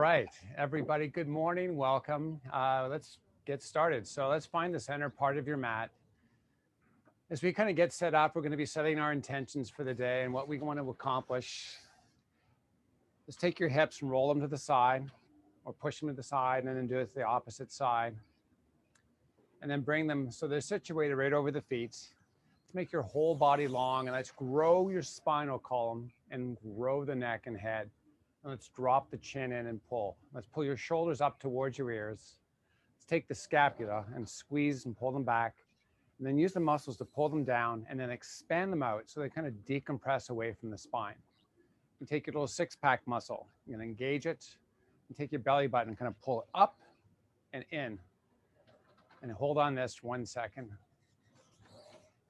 Right, everybody, good morning. Welcome. Let's get started. So let's find the center part of your mat. As we kind of get set up, we're going to be setting our intentions for the day and what we want to accomplish. Just take your hips and roll them to the side or push them to the side and then do it to the opposite side. And then bring them so they're situated right over the feet. Let's make your whole body long and let's grow your spinal column and grow the neck and head. And let's drop the chin in and pull. Let's pull your shoulders up towards your ears. Let's take the scapula and squeeze and pull them back. And then use the muscles to pull them down and then expand them out so they kind of decompress away from the spine. You take your little six-pack muscle, you're going to engage it, and take your belly button and kind of pull it up and in. And hold on this for 1 second.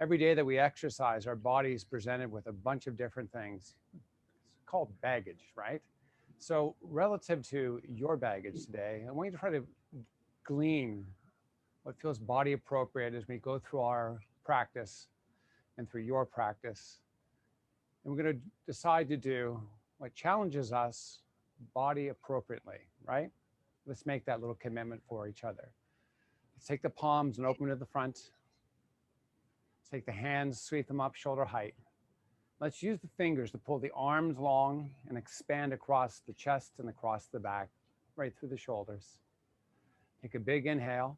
Every day that we exercise, our body is presented with a bunch of different things. It's called baggage, right? So relative to your baggage today, I want you to try to glean what feels body appropriate as we go through our practice and through your practice. And we're going to decide to do what challenges us body appropriately, right? Let's make that little commitment for each other. Let's take the palms and open to the front. Let's take the hands, sweep them up shoulder height. Let's use the fingers to pull the arms long and expand across the chest and across the back, right through the shoulders. Take a big inhale.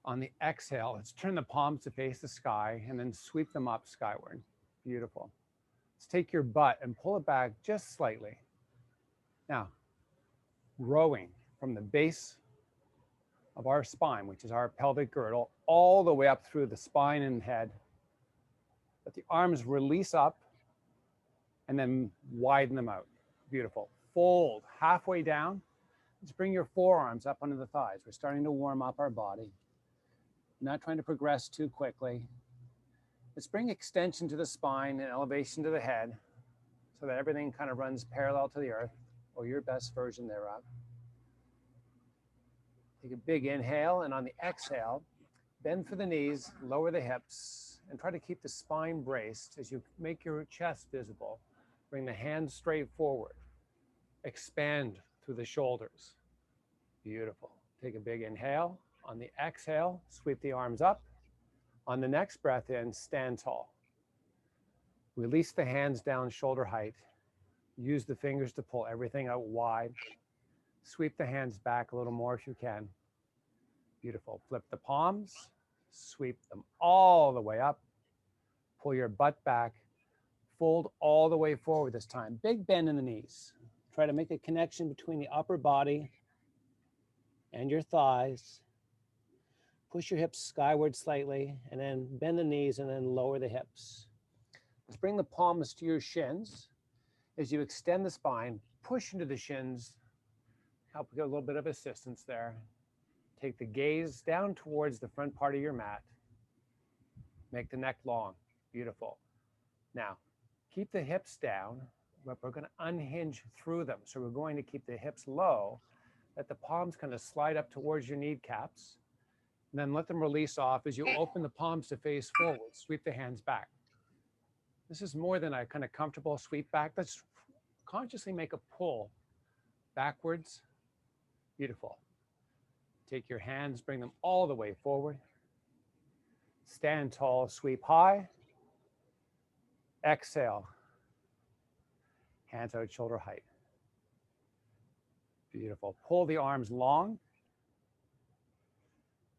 On the exhale, let's turn the palms to face the sky and then sweep them up skyward. Beautiful. Let's take your butt and pull it back just slightly. Now, growing from the base of our spine, which is our pelvic girdle, all the way up through the spine and head. Let the arms release up and then widen them out. Beautiful. Fold halfway down. Let's bring your forearms up under the thighs. We're starting to warm up our body. Not trying to progress too quickly. Let's bring extension to the spine and elevation to the head so that everything kind of runs parallel to the earth or your best version thereof. Take a big inhale, and on the exhale, bend for the knees, lower the hips, and try to keep the spine braced as you make your chest visible. Bring the hands straight forward. Expand through the shoulders. Beautiful. Take a big inhale. On the exhale, sweep the arms up. On the next breath in, stand tall. Release the hands down shoulder height. Use the fingers to pull everything out wide. Sweep the hands back a little more if you can. Beautiful. Flip the palms. Sweep them all the way up. Pull your butt back. Fold all the way forward this time. Big bend in the knees. Try to make a connection between the upper body and your thighs. Push your hips skyward slightly, and then bend the knees and then lower the hips. Let's bring the palms to your shins. As you extend the spine, push into the shins. Help get a little bit of assistance there. Take the gaze down towards the front part of your mat. Make the neck long. Beautiful. Now, keep the hips down, but we're going to unhinge through them. So we're going to keep the hips low. Let the palms kind of slide up towards your kneecaps. And then let them release off as you open the palms to face forward. Sweep the hands back. This is more than a kind of comfortable sweep back. Let's consciously make a pull backwards. Beautiful. Take your hands, bring them all the way forward. Stand tall, sweep high. Exhale. Hands out shoulder height. Beautiful. Pull the arms long.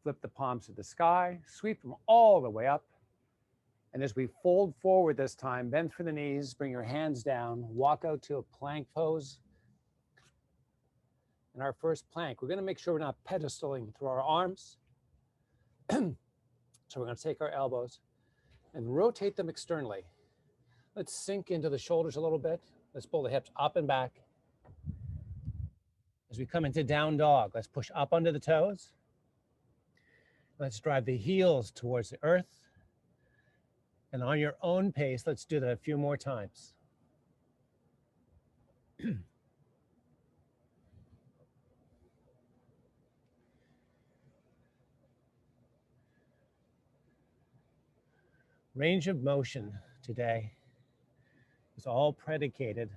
Flip the palms to the sky. Sweep them all the way up. And as we fold forward this time, bend through the knees, bring your hands down, walk out to a plank pose. In our first plank, we're going to make sure we're not pedestaling through our arms. So we're going to take our elbows and rotate them externally. Let's sink into the shoulders a little bit. Let's pull the hips up and back. As we come into down dog, let's push up under the toes. Let's drive the heels towards the earth. And on your own pace, let's do that a few more times. Range of motion today is all predicated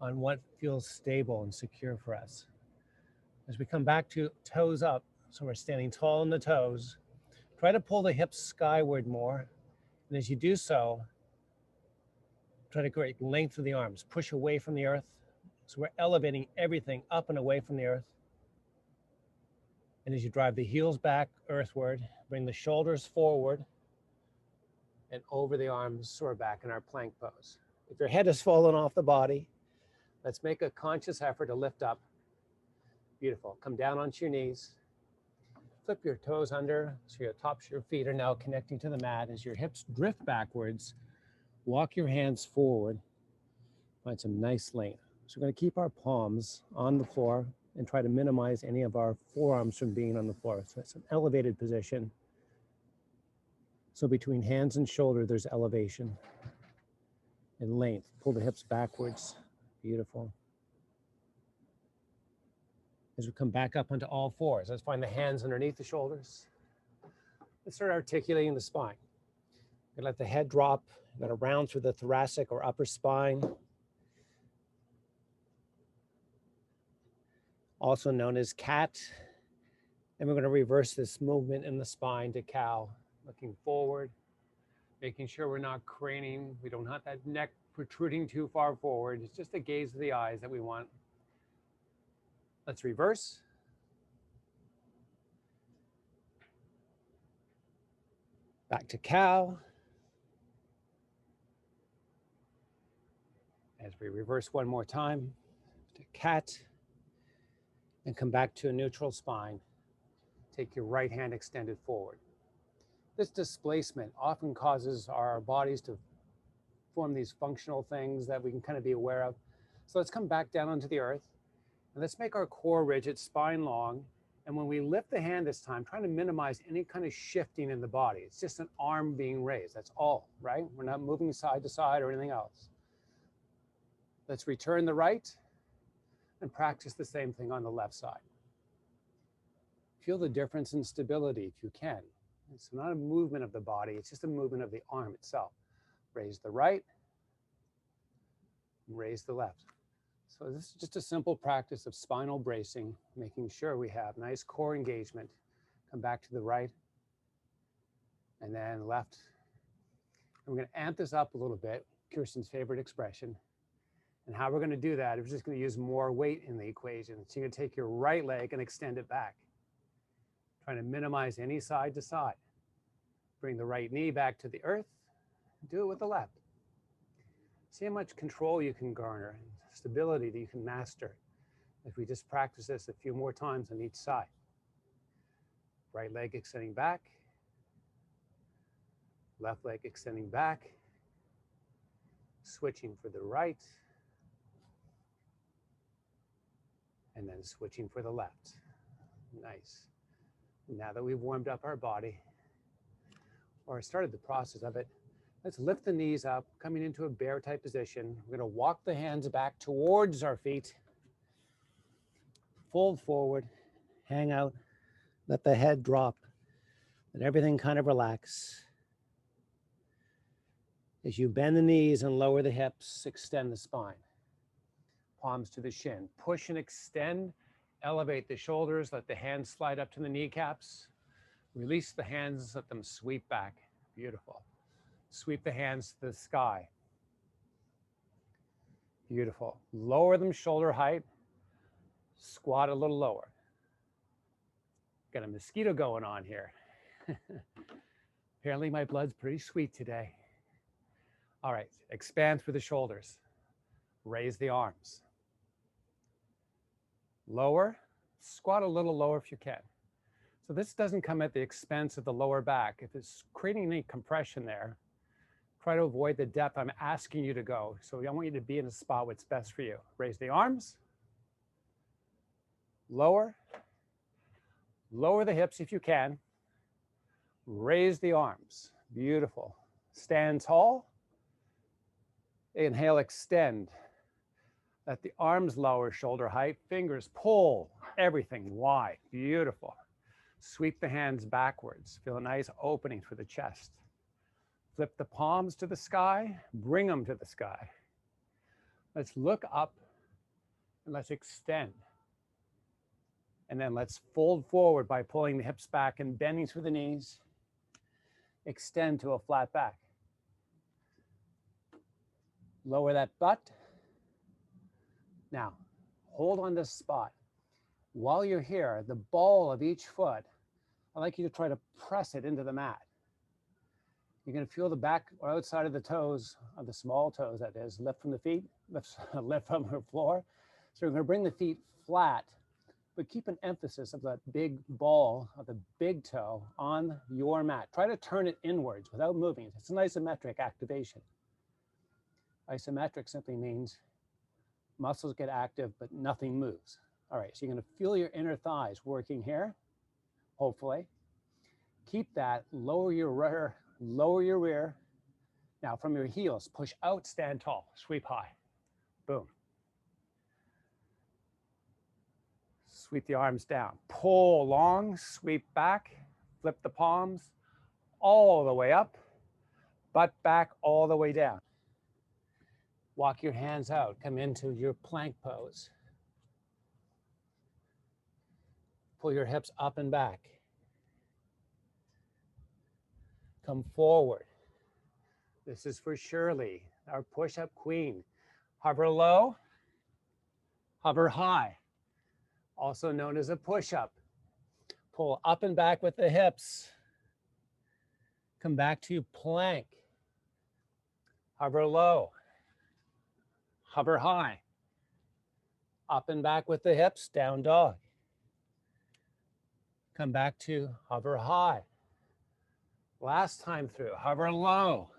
on what feels stable and secure for us. As we come back to toes up, so we're standing tall in the toes, try to pull the hips skyward more. And as you do so, try to create length of the arms, push away from the earth. So we're elevating everything up and away from the earth. And as you drive the heels back earthward, bring the shoulders forward and over the arms, so we're back in our plank pose. If your head has fallen off the body, let's make a conscious effort to lift up. Beautiful. Come down onto your knees. Flip your toes under, so your tops of your feet are now connecting to the mat. As your hips drift backwards, walk your hands forward. Find some nice length. So we're going to keep our palms on the floor and try to minimize any of our forearms from being on the floor. So it's an elevated position. So between hands and shoulder, there's elevation and length. Pull the hips backwards. Beautiful. As we come back up onto all fours, let's find the hands underneath the shoulders. Let's start articulating the spine. We're gonna let the head drop. We're gonna round through the thoracic or upper spine, also known as cat. And we're gonna reverse this movement in the spine to cow, looking forward, making sure we're not craning. We don't have that neck protruding too far forward. It's just the gaze of the eyes that we want. Let's reverse. Back to cow. As we reverse one more time to cat and come back to a neutral spine. Take your right hand extended forward. This displacement often causes our bodies to form these functional things that we can kind of be aware of. So let's come back down onto the earth. And let's make our core rigid, spine long. And when we lift the hand this time, trying to minimize any kind of shifting in the body. It's just an arm being raised. That's all, right? We're not moving side to side or anything else. Let's return the right and practice the same thing on the left side. Feel the difference in stability if you can. It's not a movement of the body, it's just a movement of the arm itself. Raise the right, raise the left. So this is just a simple practice of spinal bracing, making sure we have nice core engagement. Come back to the right and then left. And we're going to amp this up a little bit, Kirsten's favorite expression. And how we're going to do that is just going to use more weight in the equation. So you're going to take your right leg and extend it back, trying to minimize any side to side. Bring the right knee back to the earth. Do it with the left. See how much control you can garner, stability that you can master if we just practice this a few more times on each side. Right leg extending back. Left leg extending back. Switching for the right. And then switching for the left. Nice. Now that we've warmed up our body, or started the process of it, let's lift the knees up, coming into a bear type position. We're going to walk the hands back towards our feet. Fold forward, hang out, let the head drop, let everything kind of relax. As you bend the knees and lower the hips, extend the spine. Palms to the shin. Push and extend, elevate the shoulders, let the hands slide up to the kneecaps. Release the hands, let them sweep back. Beautiful. Sweep the hands to the sky. Beautiful. Lower them shoulder height. Squat a little lower. Got a mosquito going on here. Apparently my blood's pretty sweet today. All right, expand through the shoulders. Raise the arms. Lower, squat a little lower if you can. So this doesn't come at the expense of the lower back. If it's creating any compression there, try to avoid the depth I'm asking you to go. So I want you to be in a spot what's best for you. Raise the arms. Lower. Lower the hips if you can. Raise the arms. Beautiful. Stand tall. Inhale, extend. Let the arms lower, shoulder height. Fingers pull everything wide. Beautiful. Sweep the hands backwards. Feel a nice opening through the chest. Flip the palms to the sky. Bring them to the sky. Let's look up And let's extend. And then let's fold forward by pulling the hips back and bending through the knees. Extend to a flat back. Lower that butt. Now, hold on this spot. While you're here, the ball of each foot, I'd like you to try to press it into the mat. You're going to feel the back or outside of the toes, of the small toes that is, lift from the feet, lift from the floor. So we're going to bring the feet flat, but keep an emphasis of that big ball of the big toe on your mat. Try to turn it inwards without moving. It's an isometric activation. Isometric simply means muscles get active, but nothing moves. All right, so you're going to feel your inner thighs working here, hopefully. Keep that, lower your rear. Now from your heels, push out, stand tall, sweep high. Boom. Sweep the arms down. Pull long, sweep back, flip the palms all the way up, butt back all the way down. Walk your hands out, come into your plank pose. Pull your hips up and back. Come forward. This is for Shirley, our push-up queen. Hover low, hover high, also known as a push-up. Pull up and back with the hips. Come back to plank. Hover low, hover high. Up and back with the hips, down dog. Come back to hover high. Last time through, hover low,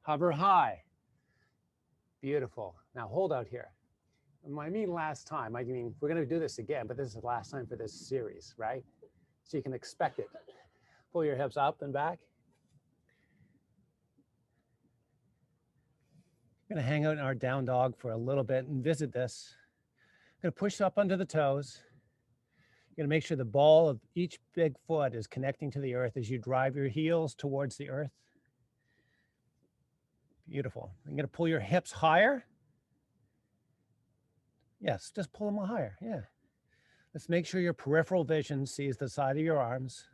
hover high. Beautiful. Now hold out here. When I mean last time, I mean we're going to do this again, but this is the last time for this series, right? So you can expect it. Pull your hips up and back. We're going to hang out in our down dog for a little bit and visit this. Going to push up under the toes. You're going to make sure the ball of each big foot is connecting to the earth as you drive your heels towards the earth. Beautiful. You're going to pull your hips higher. Yes, just pull them higher. Yeah. Let's make sure your peripheral vision sees the side of your arms.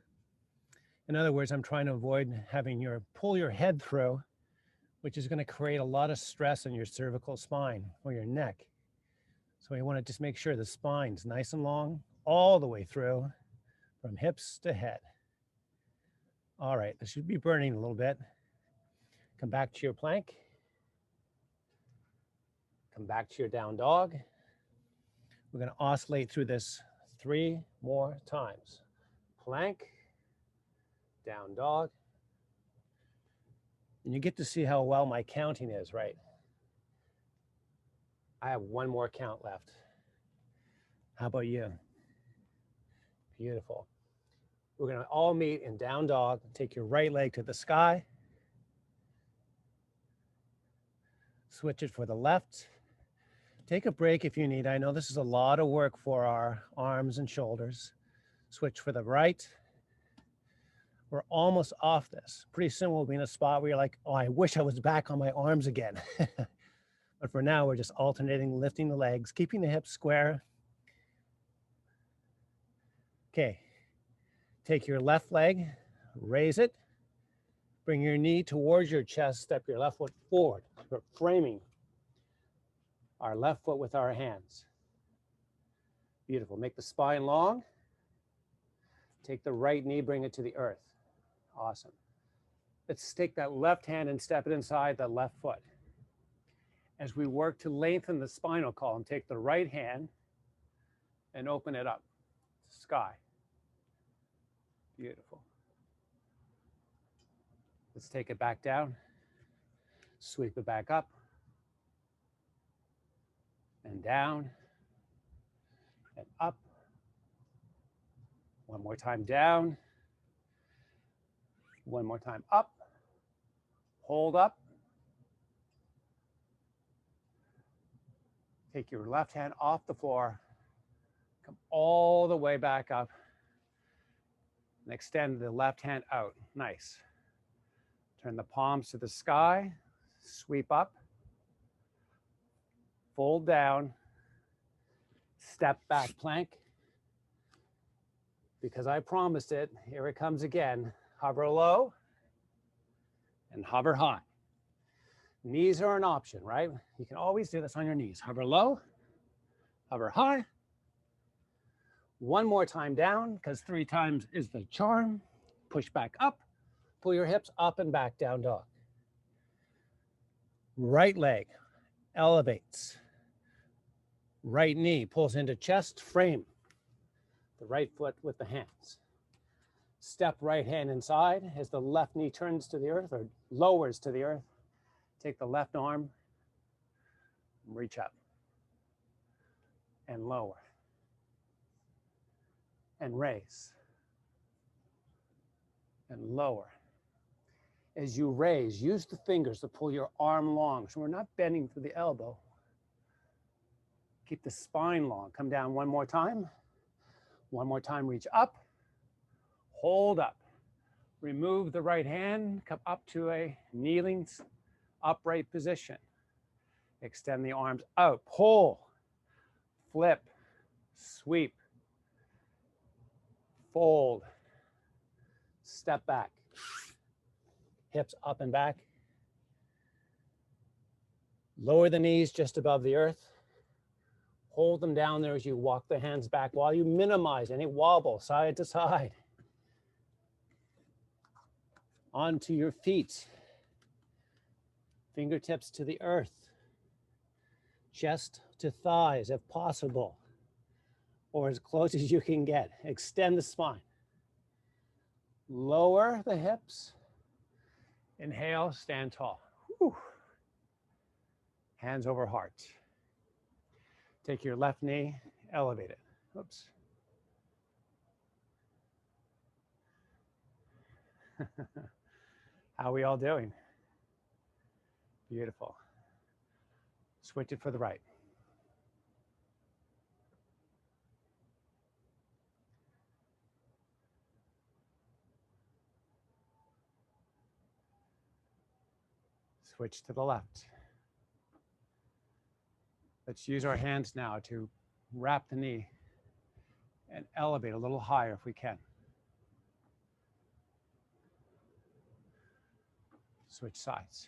In other words, I'm trying to avoid having pull your head through, which is going to create a lot of stress on your cervical spine or your neck. So we want to just make sure the spine's nice and long all the way through from hips to head. All right, this should be burning a little bit. Come back to your plank. Come back to your down dog. We're going to oscillate through this 3 more times. Plank, down dog. And you get to see how well my counting is, right? I have 1 more count left. How about you? Beautiful. We're going to all meet in down dog. Take your right leg to the sky. Switch it for the left. Take a break if you need. I know this is a lot of work for our arms and shoulders. Switch for the right. We're almost off this. Pretty soon we'll be in a spot where you're like, oh, I wish I was back on my arms again. But for now, we're just alternating, lifting the legs, keeping the hips square. Okay, take your left leg, raise it, bring your knee towards your chest, step your left foot forward. We're framing our left foot with our hands. Beautiful. Make the spine long. Take the right knee, bring it to the earth. Awesome. Let's take that left hand and step it inside the left foot. As we work to lengthen the spinal column, take the right hand and open it up. Sky. Beautiful. Let's take it back down. Sweep it back up. And down. And up. One more time down. One more time up. Hold up. Take your left hand off the floor. Come all the way back up. And extend the left hand out. Nice. Turn the palms to the sky. Sweep up. Fold down. Step back plank. Because I promised it, here it comes again. Hover low and hover high. Knees are an option, right? You can always do this on your knees. Hover low, hover high. One more time down, because 3 times is the charm. Push back up, pull your hips up and back, down dog. Right leg elevates. Right knee pulls into chest, frame the right foot with the hands. Step right hand inside as the left knee turns to the earth or lowers to the earth. Take the left arm, reach up and lower and raise and lower. As you raise, use the fingers to pull your arm long. So we're not bending through the elbow. Keep the spine long. Come down one more time. One more time, reach up. Hold up. Remove the right hand, come up to a kneeling upright position. Extend the arms out. Pull, flip, sweep, fold, step back. Hips up and back. Lower the knees just above the earth. Hold them down there as you walk the hands back while you minimize any wobble side to side. Onto your feet. Fingertips to the earth. Chest to thighs if possible, or as close as you can get. Extend the spine. Lower the hips. Inhale, stand tall. Whew. Hands over heart. Take your left knee, elevate it. Oops. How are we all doing? Beautiful. Switch it for the right. Switch to the left. Let's use our hands now to wrap the knee and elevate a little higher if we can. Switch sides.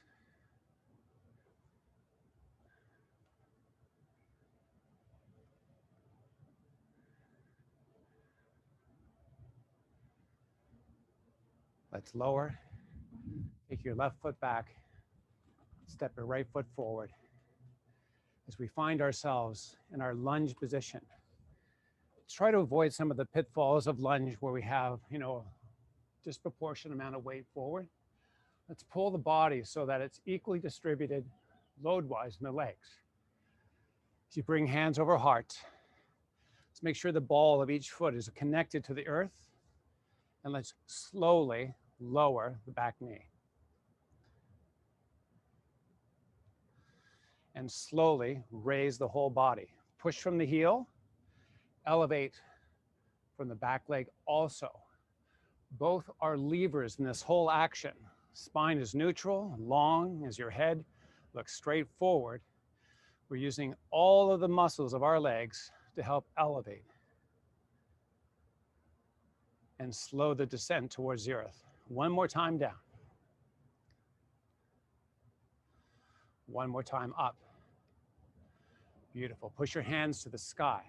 Let's lower. Take your left foot back. Step your right foot forward. As we find ourselves in our lunge position, let's try to avoid some of the pitfalls of lunge where we have, a disproportionate amount of weight forward. Let's pull the body so that it's equally distributed load-wise in the legs. As you bring hands over heart, let's make sure the ball of each foot is connected to the earth, and let's slowly lower the back knee. And slowly raise the whole body. Push from the heel, elevate from the back leg also. Both are levers in this whole action. Spine is neutral, long as your head looks straight forward. We're using all of the muscles of our legs to help elevate and slow the descent towards the earth. One more time down. One more time up. Beautiful. Push your hands to the sky.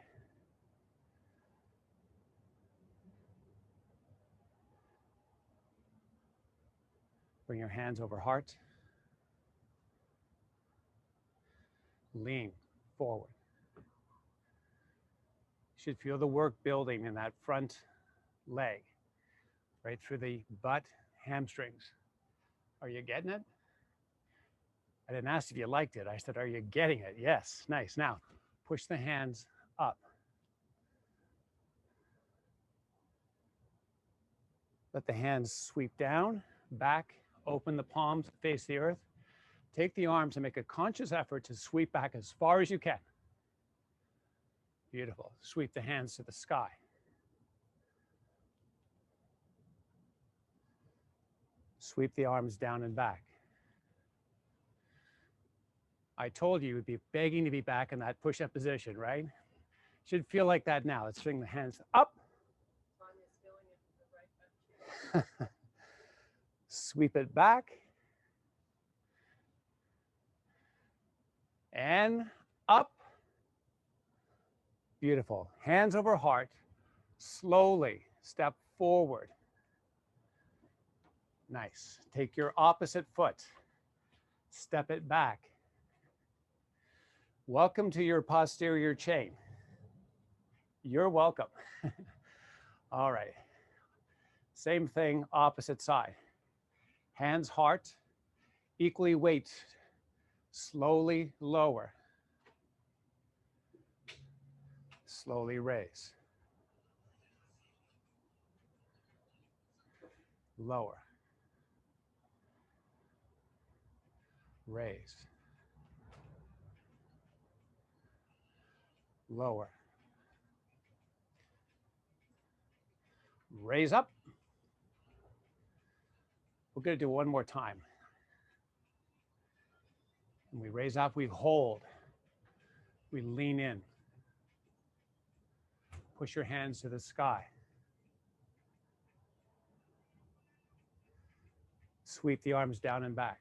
Bring your hands over heart. Lean forward. You should feel the work building in that front leg, right through the butt, hamstrings. Are you getting it? I didn't ask if you liked it. I said, are you getting it? Yes, nice. Now, push the hands up. Let the hands sweep down, back, open the palms, face the earth. Take the arms and make a conscious effort to sweep back as far as you can. Beautiful. Sweep the hands to the sky. Sweep the arms down and back. I told you you'd be begging to be back in that push-up position, right? Should feel like that now. Let's bring the hands up. Sweep it back. And up. Beautiful. Hands over heart. Slowly step forward. Nice. Take your opposite foot. Step it back. Welcome to your posterior chain. You're welcome. All right. Same thing, opposite side. Hands, heart, equally weight. Slowly lower. Slowly raise. Lower. Raise. Lower. Raise up. We're going to do one more time. When we raise up, we hold. We lean in. Push your hands to the sky. Sweep the arms down and back.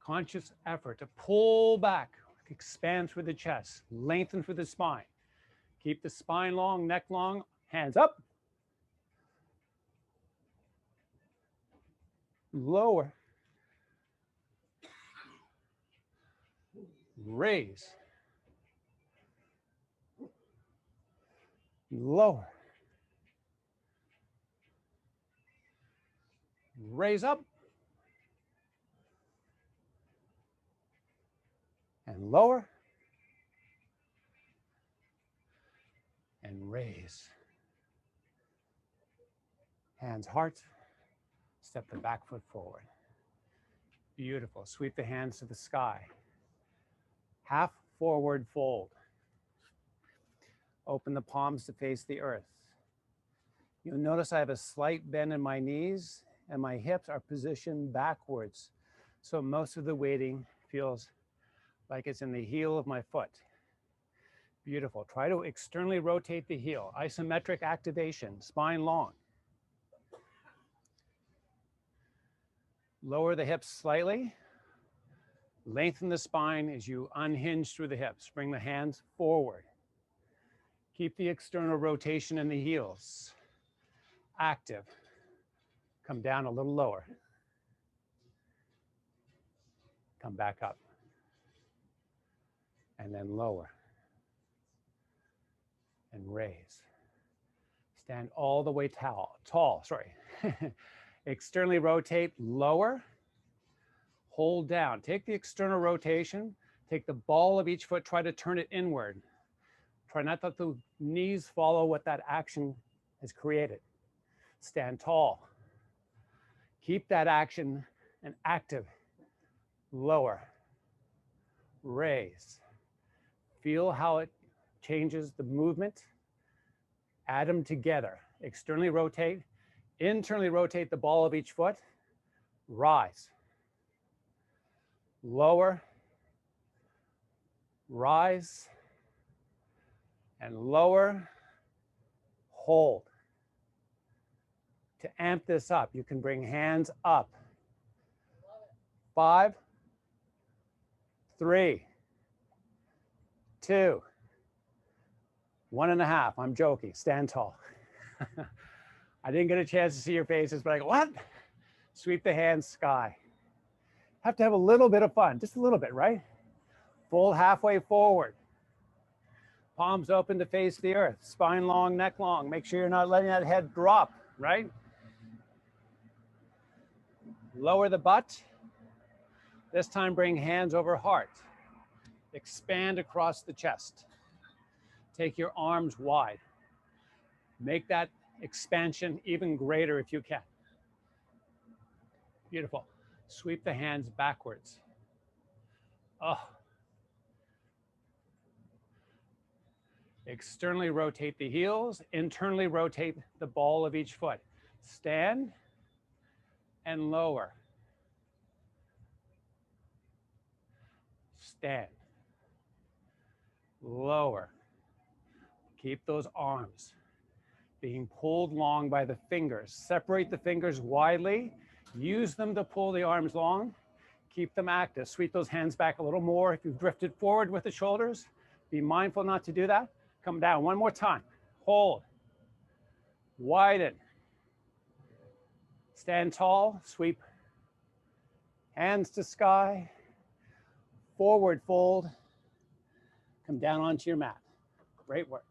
Conscious effort to pull back, expand through the chest, lengthen through the spine. Keep the spine long, neck long, hands up. Lower. Raise. Lower. Raise up. And lower. And raise. Hands, heart. Step the back foot forward. Beautiful. Sweep the hands to the sky. Half forward fold. Open the palms to face the earth. You'll notice I have a slight bend in my knees and my hips are positioned backwards. So most of the weighting feels like it's in the heel of my foot. Beautiful. Try to externally rotate the heel. Isometric activation, spine long. Lower the hips slightly. Lengthen the spine as you unhinge through the hips. Bring the hands forward. Keep the external rotation in the heels. Active. Come down a little lower. Come back up. And then lower. And raise. Stand all the way tall. Externally rotate, lower. Hold down. Take the external rotation. Take the ball of each foot. Try to turn it inward. Try not to let the knees follow what that action has created. Stand tall. Keep that action and active. Lower. Raise. Feel how it changes the movement. Add them together. Externally rotate. Internally rotate the ball of each foot. Rise. Lower. Rise. And lower. Hold. To amp this up, you can bring hands up. 5, 3, 2, 1.5. I'm joking. Stand tall. I didn't get a chance to see your faces, but I go, what? Sweep the hands sky. Have to have a little bit of fun, just a little bit, right? Fold halfway forward. Palms open to face the earth. Spine long, neck long. Make sure you're not letting that head drop, right? Lower the butt. This time bring hands over heart. Expand across the chest. Take your arms wide. Make that expansion even greater if you can. Beautiful. Sweep the hands backwards. Oh. Externally rotate the heels. Internally rotate the ball of each foot. Stand and lower. Stand. lower. Keep those arms being pulled long by the fingers. Separate the fingers widely. Use them to pull the arms long. Keep them active. Sweep those hands back a little more. If you've drifted forward with the shoulders, be mindful not to do that. Come down one more time. Hold. Widen. Stand tall. Sweep. Hands to sky. Forward fold. Come down onto your mat. Great work.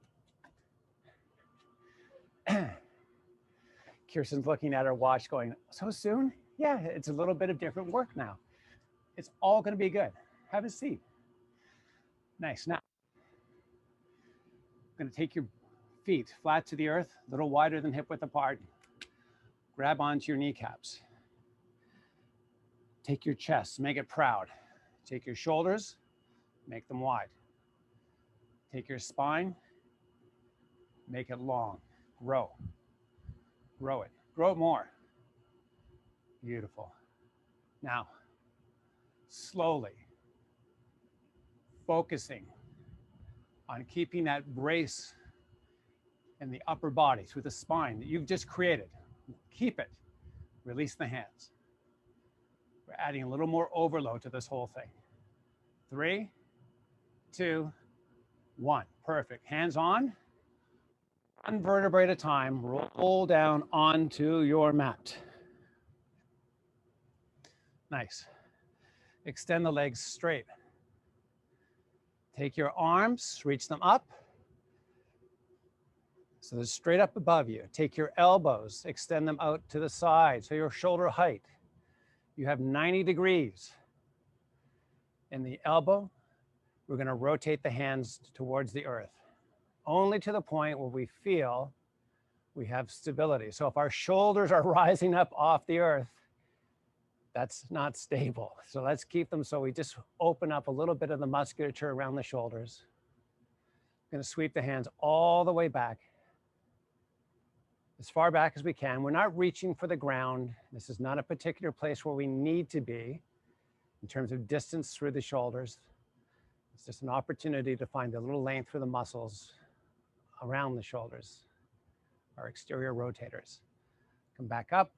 Kirsten's looking at her watch going, so soon? Yeah, it's a little bit of different work now. It's all going to be good. Have a seat. Nice. Now, I'm going to take your feet flat to the earth, a little wider than hip width apart. Grab onto your kneecaps. Take your chest, make it proud. Take your shoulders, make them wide. Take your spine, make it long. Grow. Grow it. Grow it more. Beautiful. Now, slowly, focusing on keeping that brace in the upper body through the spine that you've just created. Keep it. Release the hands. We're adding a little more overload to this whole thing. 3, 2, 1. Perfect. Hands on. One vertebrae at a time. Roll down onto your mat. Nice. Extend the legs straight. Take your arms, reach them up. So they're straight up above you. Take your elbows, extend them out to the side, so your shoulder height. You have 90 degrees. In the elbow, we're going to rotate the hands towards the earth, only to the point where we feel we have stability. So if our shoulders are rising up off the earth, that's not stable. So let's keep them so we just open up a little bit of the musculature around the shoulders. I'm going to sweep the hands all the way back, as far back as we can. We're not reaching for the ground. This is not a particular place where we need to be in terms of distance through the shoulders. It's just an opportunity to find a little length through the muscles around the shoulders, our exterior rotators. Come back up,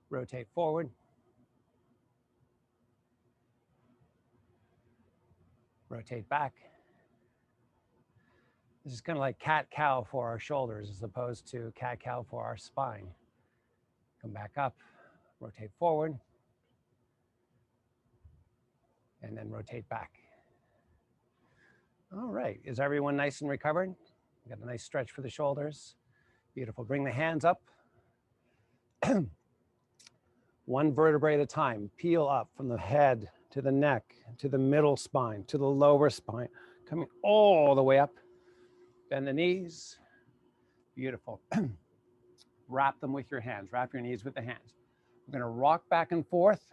rotate forward. Rotate back. This is kind of like cat-cow for our shoulders as opposed to cat-cow for our spine. Come back up, rotate forward, and then rotate back. All right, is everyone nice and recovered? Got a nice stretch for the shoulders. Beautiful, bring the hands up. One vertebrae at a time, peel up from the head to the neck, to the middle spine, to the lower spine, coming all the way up. Bend the knees. Beautiful. Wrap them with your hands. Wrap your knees with the hands. We're going to rock back and forth.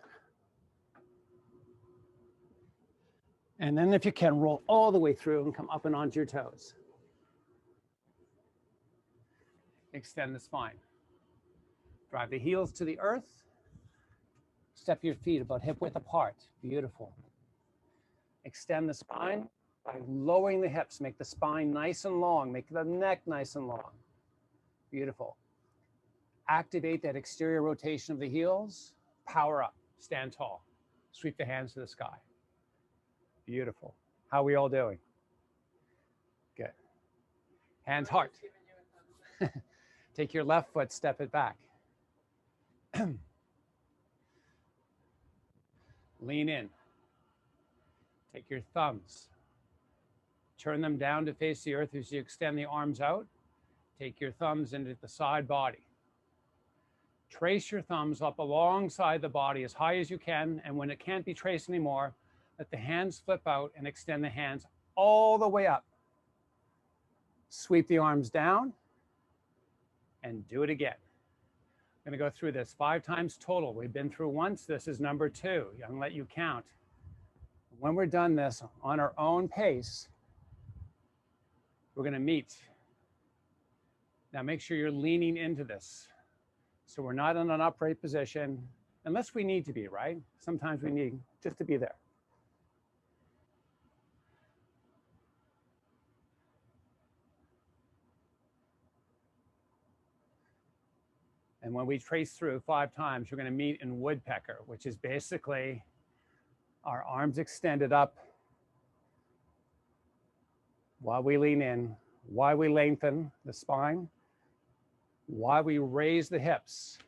And then if you can, roll all the way through and come up and onto your toes. Extend the spine. Drive the heels to the earth. Step your feet about hip width apart. Beautiful. Extend the spine by lowering the hips. Make the spine nice and long. Make the neck nice and long. Beautiful. Activate that exterior rotation of the heels. Power up. Stand tall. Sweep the hands to the sky. Beautiful. How are we all doing? Good. Hands heart. Take your left foot, step it back. Lean in. Take your thumbs. Turn them down to face the earth as you extend the arms out. Take your thumbs into the side body. Trace your thumbs up alongside the body as high as you can, and when it can't be traced anymore, let the hands flip out and extend the hands all the way up. Sweep the arms down and do it again. I'm going to go through this 5 times total. We've been through once. This is number 2. I'm going to let you count. When we're done this on our own pace, we're going to meet. Now make sure you're leaning into this. So we're not in an upright position, unless we need to be, right? Sometimes we need just to be there. And when we trace through 5 times, you're going to meet in woodpecker, which is basically our arms extended up while we lean in, while we lengthen the spine, while we raise the hips.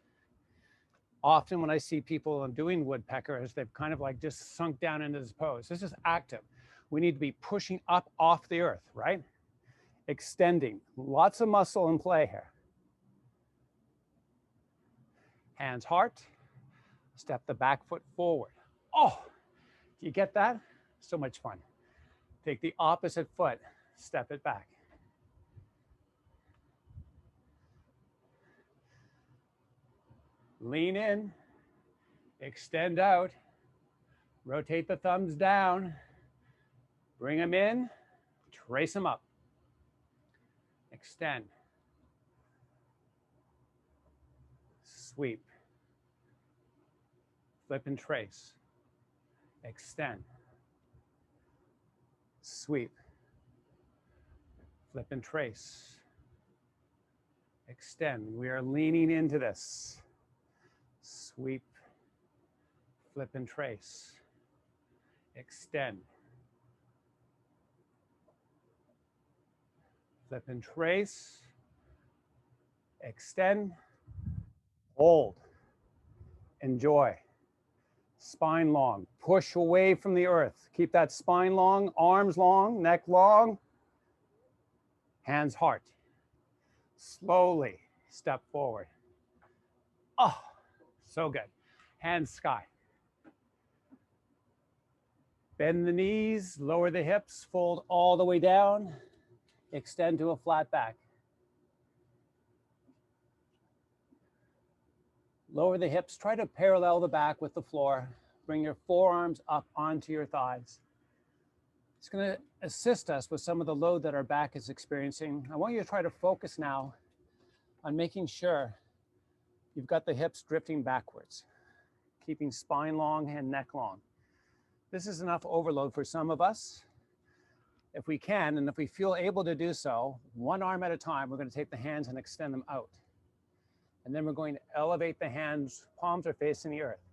Often when I see people doing woodpeckers, they've kind of like just sunk down into this pose. This is active. We need to be pushing up off the earth, right? Extending, lots of muscle in play here. Hands heart, step the back foot forward. Oh, do you get that? So much fun. Take the opposite foot, step it back. Lean in, extend out, rotate the thumbs down, bring them in, trace them up. Extend. Sweep. Flip and trace. Extend. Sweep. Flip and trace. Extend. We are leaning into this. Sweep. Flip and trace. Extend. Flip and trace. Extend. Hold. Enjoy. Spine long. Push away from the earth. Keep that spine long, arms long, neck long. Hands heart. Slowly step forward. Oh, so good. Hands sky. Bend the knees, lower the hips, fold all the way down. Extend to a flat back. Lower the hips, try to parallel the back with the floor. Bring your forearms up onto your thighs. It's going to assist us with some of the load that our back is experiencing. I want you to try to focus now on making sure you've got the hips drifting backwards, keeping spine long and neck long. This is enough overload for some of us. If we can, and if we feel able to do so, one arm at a time, we're going to take the hands and extend them out. And then we're going to elevate the hands, palms are facing the earth.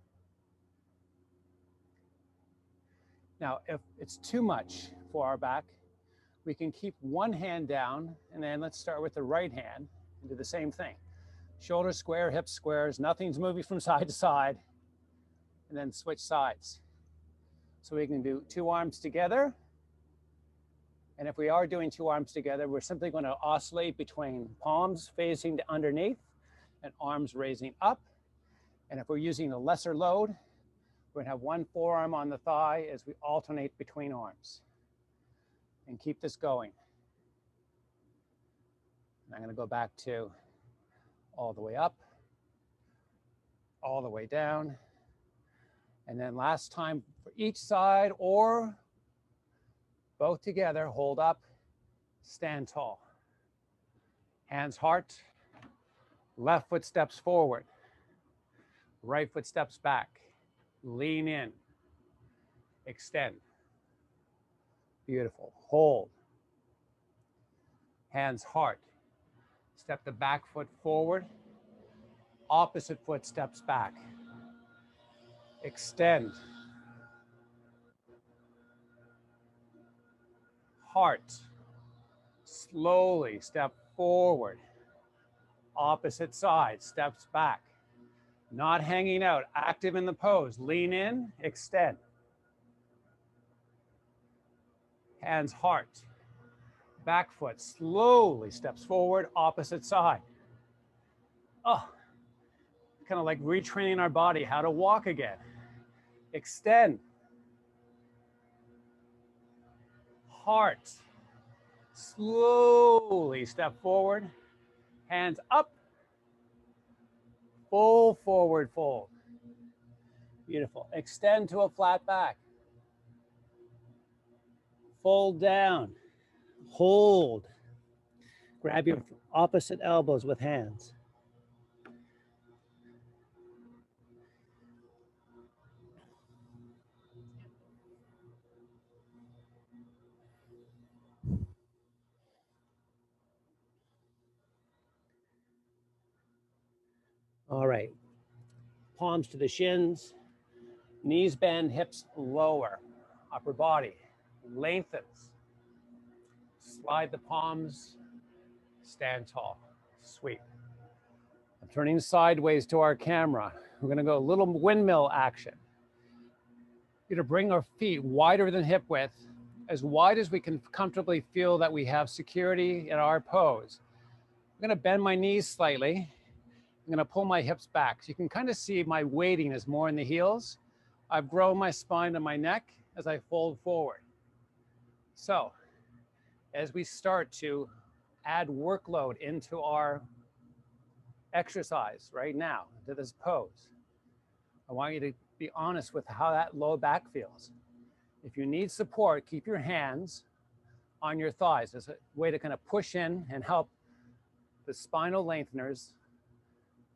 Now, if it's too much for our back, we can keep one hand down, and then let's start with the right hand and do the same thing. Shoulders square, hips squares, nothing's moving from side to side, and then switch sides. So we can do 2 arms together. And if we are doing 2 arms together, we're simply going to oscillate between palms facing to underneath and arms raising up. And if we're using a lesser load, we're going to have one forearm on the thigh as we alternate between arms. And keep this going. And I'm going to go back to all the way up, all the way down. And then last time for each side or both together, hold up, stand tall. Hands heart, left foot steps forward, right foot steps back, lean in, extend. Beautiful, hold. Hands heart, step the back foot forward, opposite foot steps back, extend. Heart, slowly step forward, opposite side steps back, not hanging out, active in the pose, lean in, extend. Hands heart, back foot slowly steps forward, opposite side. Oh, kind of like retraining our body how to walk again. Extend. Heart, slowly step forward, hands up, full forward fold. Beautiful. Extend to a flat back. Fold down, hold. Grab your opposite elbows with hands. All right, palms to the shins, knees bend, hips lower, upper body lengthens. Slide the palms, stand tall, sweep. I'm turning sideways to our camera. We're gonna go a little windmill action. We're gonna bring our feet wider than hip width, as wide as we can comfortably feel that we have security in our pose. I'm gonna bend my knees slightly. I'm gonna pull my hips back. So you can kind of see my weighting is more in the heels. I've grown my spine and my neck as I fold forward. So as we start to add workload into our exercise right now, to this pose, I want you to be honest with how that low back feels. If you need support, keep your hands on your thighs as a way to kind of push in and help the spinal lengtheners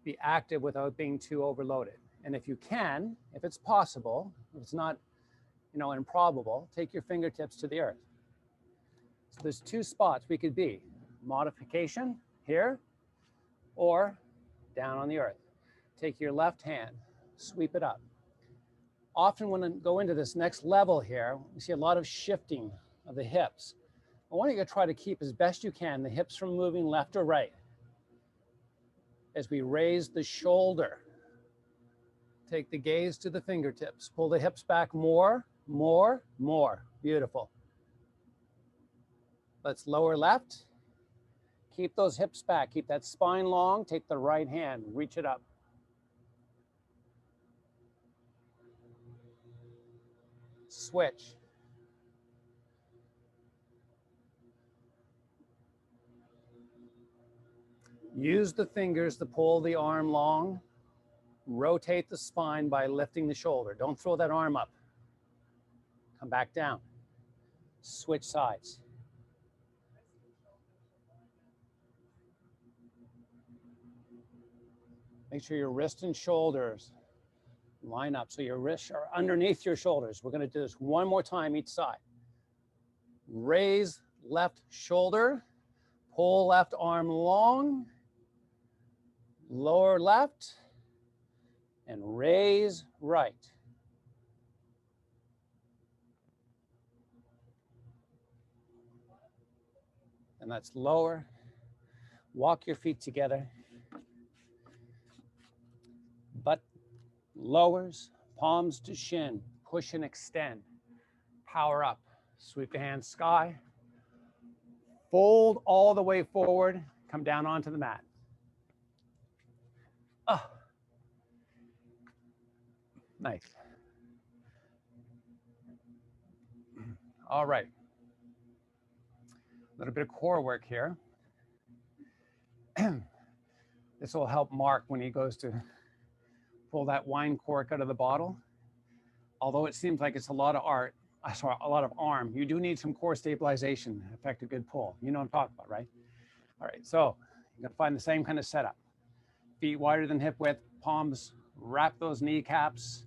be active without being too overloaded. And if you can, if it's possible, if it's not, improbable, take your fingertips to the earth. So there's two spots we could be: modification here or down on the earth. Take your left hand, sweep it up. Often when I go into this next level here, we see a lot of shifting of the hips. I want you to try to keep as best you can the hips from moving left or right. As we raise the shoulder, take the gaze to the fingertips. Pull the hips back more, more, more. Beautiful. Let's lower left. Keep those hips back. Keep that spine long. Take the right hand, reach it up. Switch. Use the fingers to pull the arm long. Rotate the spine by lifting the shoulder. Don't throw that arm up. Come back down. Switch sides. Make sure your wrists and shoulders line up so your wrists are underneath your shoulders. We're going to do this one more time each side. Raise left shoulder. Pull left arm long. Lower left. And raise right. And that's lower. Walk your feet together. Butt lowers, palms to shin. Push and extend. Power up. Sweep the hands sky. Fold all the way forward. Come down onto the mat. Oh. Nice. All right. A little bit of core work here. This will help Mark when he goes to pull that wine cork out of the bottle. Although it seems like it's a lot of arm, you do need some core stabilization to affect a good pull. You know what I'm talking about, right? All right, so you're gonna find the same kind of setup. Feet wider than hip width, palms wrap those kneecaps,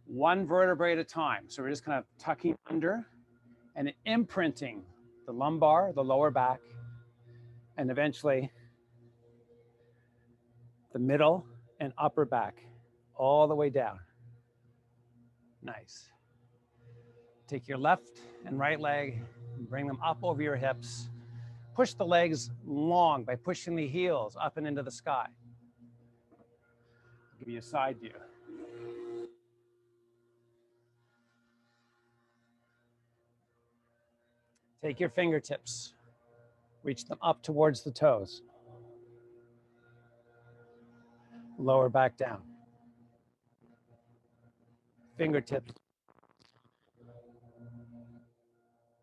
one vertebrae at a time. So we're just kind of tucking under and imprinting the lumbar, the lower back, and eventually the middle and upper back, all the way down. Nice. Take your left and right leg and bring them up over your hips. Push the legs long by pushing the heels up and into the sky. I'll give you a side view. Take your fingertips, reach them up towards the toes. Lower back down. Fingertips.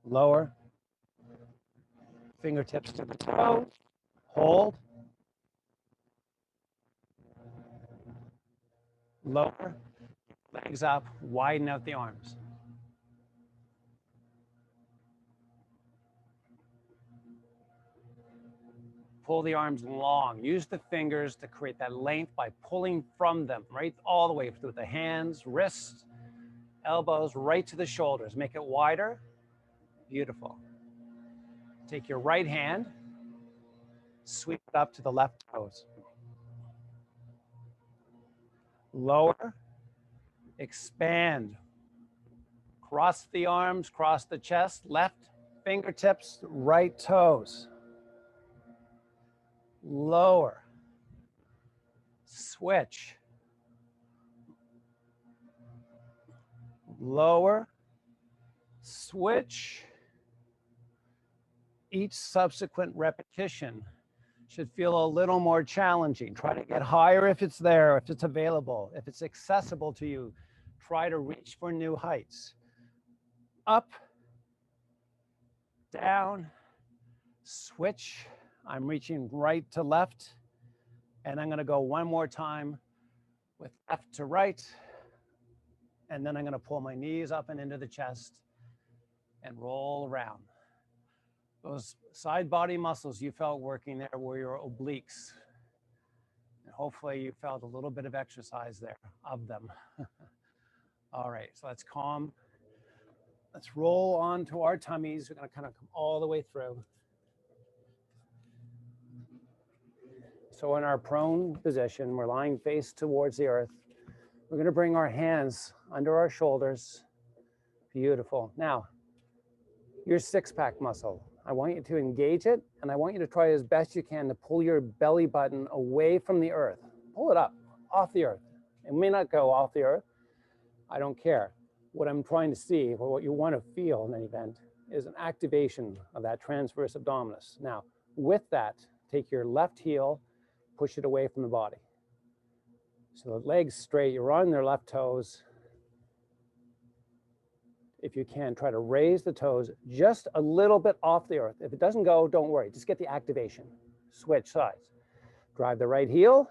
Lower. Fingertips to the toe. Hold. Lower. Legs up. Widen out the arms. Pull the arms long. Use the fingers to create that length by pulling from them, right all the way through the hands, wrists, elbows, right to the shoulders. Make it wider. Beautiful. Take your right hand, sweep it up to the left toes. Lower, expand. Cross the arms, cross the chest, left fingertips, right toes. Lower, switch. Lower, switch. Each subsequent repetition should feel a little more challenging. Try to get higher if it's there, if it's available, if it's accessible to you. Try to reach for new heights. Up, down, switch. I'm reaching right to left, and I'm gonna go one more time with left to right, and then I'm gonna pull my knees up and into the chest and roll around. Those side body muscles you felt working there were your obliques. And hopefully you felt a little bit of exercise there of them. All right, so let's calm. Let's roll onto our tummies. We're gonna kind of come all the way through. So in our prone position, we're lying face towards the earth. We're gonna bring our hands under our shoulders. Beautiful. Now, your six-pack muscle, I want you to engage it, and I want you to try as best you can to pull your belly button away from the earth. Pull it up, off the earth. It may not go off the earth. I don't care. What I'm trying to see, or what you want to feel in any event, is an activation of that transverse abdominis. Now, with that, take your left heel, push it away from the body. So the legs straight, you're on their left toes. If you can, try to raise the toes just a little bit off the earth. If it doesn't go, don't worry, just get the activation. Switch sides. Drive the right heel,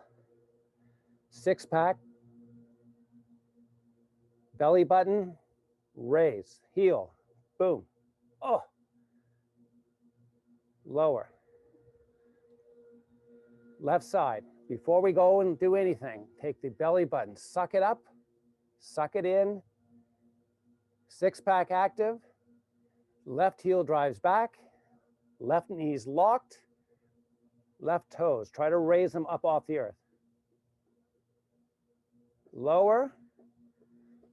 six pack, belly button, raise, heel, boom. Oh, lower. Left side. Before we go and do anything, take the belly button, suck it up, suck it in. Six pack active. Left heel drives back. Left knees locked. Left toes. Try to raise them up off the earth. Lower.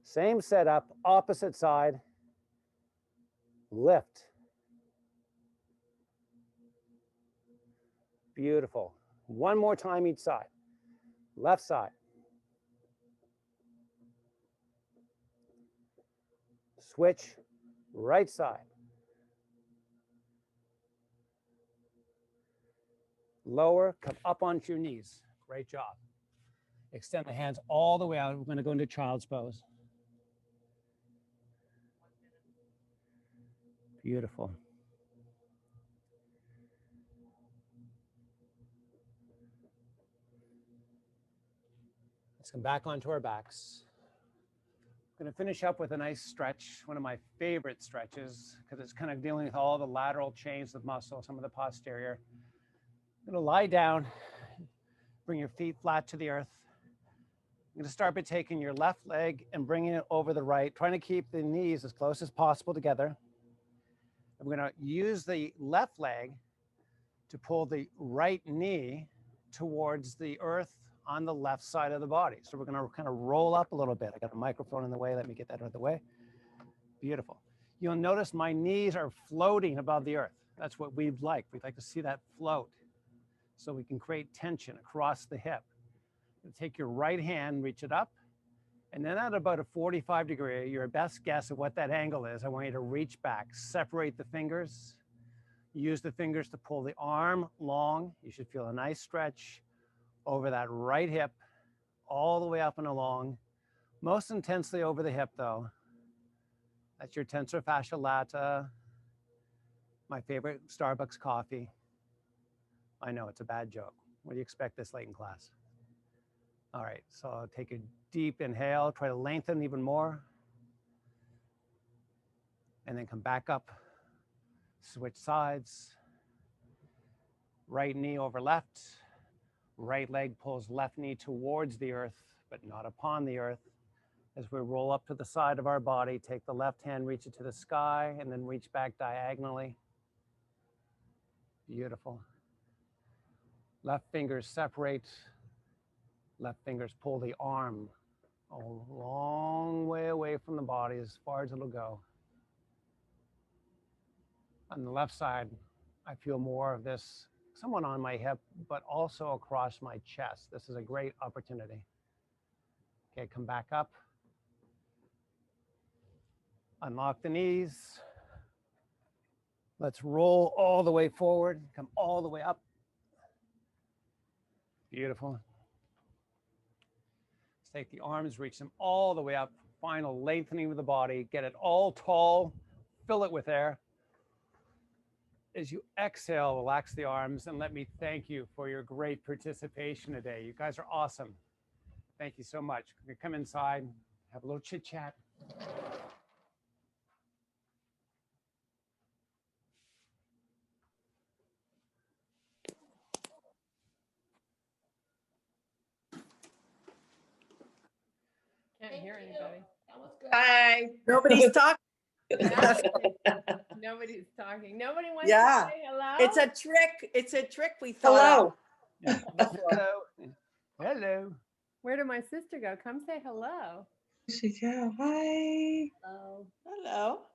Same setup, opposite side. Lift. Beautiful. One more time each side. Left side. Switch, right side. Lower, come up onto your knees. Great job. Extend the hands all the way out. We're going to go into child's pose. Beautiful. Let's come back onto our backs. I'm going to finish up with a nice stretch, one of my favorite stretches, because it's kind of dealing with all the lateral chains of muscle, some of the posterior. I'm going to lie down, bring your feet flat to the earth. I'm going to start by taking your left leg and bringing it over the right, trying to keep the knees as close as possible together. I'm going to use the left leg to pull the right knee towards the earth on the left side of the body. So we're going to kind of roll up a little bit. I got a microphone in the way. Let me get that out of the way. Beautiful. You'll notice my knees are floating above the earth. That's what we'd like. We'd like to see that float so we can create tension across the hip. You take your right hand, reach it up, and then at about a 45 degree, your best guess of what that angle is, I want you to reach back, separate the fingers, use the fingers to pull the arm long. You should feel a nice stretch over that right hip, all the way up and along. Most intensely over the hip though. That's your tensor fascia lata, my favorite Starbucks coffee. I know it's a bad joke. What do you expect this late in class? All right, so take a deep inhale, try to lengthen even more. And then come back up, switch sides. Right knee over left. Right leg pulls left knee towards the earth, but not upon the earth. As we roll up to the side of our body, take the left hand, reach it to the sky, and then reach back diagonally. Beautiful. Left fingers separate. Left fingers pull the arm a long way away from the body, as far as it'll go. On the left side, I feel more of this somewhat on my hip, but also across my chest. This is a great opportunity. Okay, come back up. Unlock the knees. Let's roll all the way forward, come all the way up. Beautiful. Let's take the arms, reach them all the way up. Final lengthening of the body. Get it all tall. Fill it with air. As you exhale, relax the arms, and let me thank you for your great participation today. You guys are awesome. Thank you so much. We come inside, have a little chit chat. Can't hear anybody. Hi. Nobody's talking. Nobody's talking. Nobody wants Yeah. to say hello. It's a trick. It's a trick we thought Hello. Yeah. Hello. Hello. Where did my sister go? Come say hello. She go. Hi. Hello. Hello.